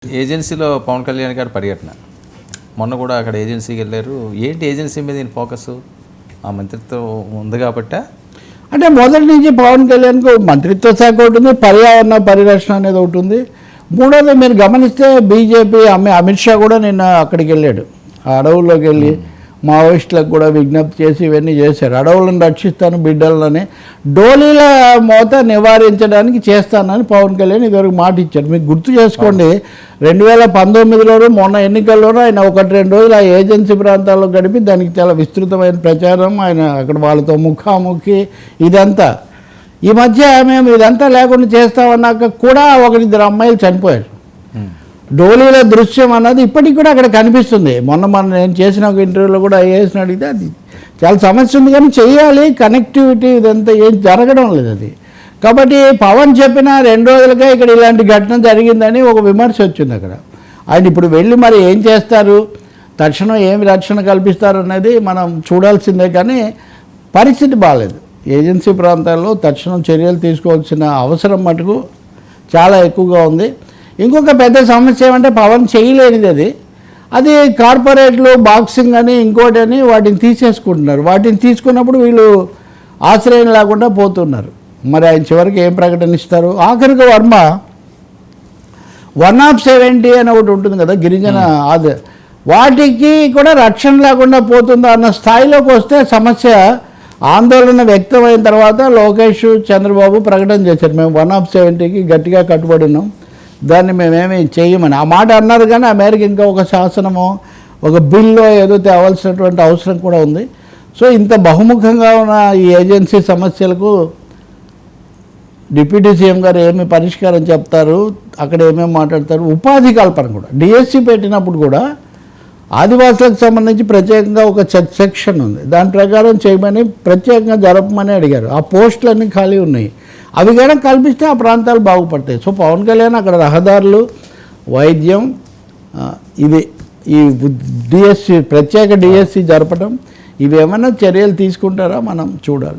ఏజెన్సీలో పవన్ కళ్యాణ్ గారు పర్యటన మొన్న కూడా అక్కడ ఏజెన్సీకి వెళ్ళారు. ఏంటి ఏజెన్సీ మీద ఫోకస్? ఆ మంత్రిత్వం ఉంది కాబట్టి అంటే మొదటి నుంచి పవన్ కళ్యాణ్కు మంత్రిత్వ శాఖ ఒకటి ఉంది, పర్యావరణ పరిరక్షణ అనేది ఒకటి ఉంది. మూడోది మీరు గమనిస్తే బీజేపీ అమిత్ షా కూడా నిన్న అక్కడికి వెళ్ళాడు. ఆ అడవుల్లోకి వెళ్ళి మావోయిస్టులకు కూడా విజ్ఞప్తి చేసి ఇవన్నీ చేశారు. అడవులను రక్షిస్తాను బిడ్డలని, డోలీల మోత నివారించడానికి చేస్తానని పవన్ కళ్యాణ్ ఇదివరకు మాట ఇచ్చారు. మీకు గుర్తు చేసుకోండి, 2019లోనూ మొన్న ఎన్నికల్లోనూ ఆయన 1-2 రోజులు ఆ ఏజెన్సీ ప్రాంతాల్లో గడిపి దానికి చాలా విస్తృతమైన ప్రచారం, ఆయన అక్కడ వాళ్ళతో ముఖాముఖి ఇదంతా. ఈ మధ్య మేము ఇదంతా లేకుండా చేస్తామన్నాక కూడా 1-2 అమ్మాయిలు చనిపోయారు. డోలీల దృశ్యం అన్నది ఇప్పటికి కూడా అక్కడ కనిపిస్తుంది. మొన్న నేను చేసిన ఒక ఇంటర్వ్యూలో కూడా ఐఏఎస్ని అడిగితే అది చాలా సమస్య ఉంది, కానీ చేయాలి, కనెక్టివిటీ ఇదంతా ఏం జరగడం లేదు అది. కాబట్టి పవన్ చెప్పిన 2 రోజులుగా ఇక్కడ ఇలాంటి ఘటన జరిగిందని ఒక విమర్శ వచ్చింది అక్కడ. ఆయన ఇప్పుడు వెళ్ళి మరి ఏం చేస్తారు, తక్షణం ఏమి రక్షణ కల్పిస్తారు అనేది మనం చూడాల్సిందే. కానీ పరిస్థితి బాగాలేదు. ఏజెన్సీ ప్రాంతాల్లో తక్షణం చర్యలు తీసుకోవాల్సిన అవసరం మటుకు చాలా ఎక్కువగా ఉంది. ఇంకొక పెద్ద సమస్య ఏమంటే పవన్ చేయలేనిది అది కార్పొరేట్లు బాక్సింగ్ అని ఇంకోటి అని వాటిని తీసేసుకుంటున్నారు. వాటిని తీసుకున్నప్పుడు వీళ్ళు ఆశ్రయం లేకుండా పోతున్నారు. మరి ఆయన చివరికి ఏం ప్రకటనిస్తారు? ఆఖరికి వర్మ 170 అని ఒకటి ఉంటుంది కదా గిరిజన అది, వాటికి కూడా రక్షణ లేకుండా పోతుందా అన్న స్థాయిలోకి వస్తే సమస్య. ఆందోళన వ్యక్తమైన తర్వాత లోకేష్ చంద్రబాబు ప్రకటన చేశారు, మేము 170కి గట్టిగా కట్టుబడి ఉన్నాం, దాన్ని మేమేమి చేయమని. ఆ మాట అన్నారు, కానీ ఆ మేరకు ఇంకా ఒక శాసనమో ఒక బిల్లో ఏదో తేవాల్సినటువంటి అవసరం కూడా ఉంది. సో ఇంత బహుముఖంగా ఉన్న ఈ ఏజెన్సీ సమస్యలకు డిప్యూటీ సీఎం గారు ఏమి పరిష్కారం చెప్తారు, అక్కడ ఏమేమి మాట్లాడతారు. ఉపాధి కల్పన కూడా డిఎస్సి పెట్టినప్పుడు కూడా ఆదివాసులకు సంబంధించి ప్రత్యేకంగా ఒక సెక్షన్ ఉంది, దాని ప్రకారం చేయమని ప్రత్యేకంగా జరపమని అడిగారు. ఆ పోస్టులన్నీ ఖాళీ ఉన్నాయి, అవి కనుక కల్పిస్తే ఆ ప్రాంతాలు బాగుపడతాయి. సో పవన్ కళ్యాణ్ అక్కడ రహదారులు, వైద్యం, ఇది ఈ డిఎస్సి ప్రత్యేక డిఎస్సి జరపడం, ఇవి ఏమైనా చర్యలు తీసుకుంటారా మనం చూడాలి.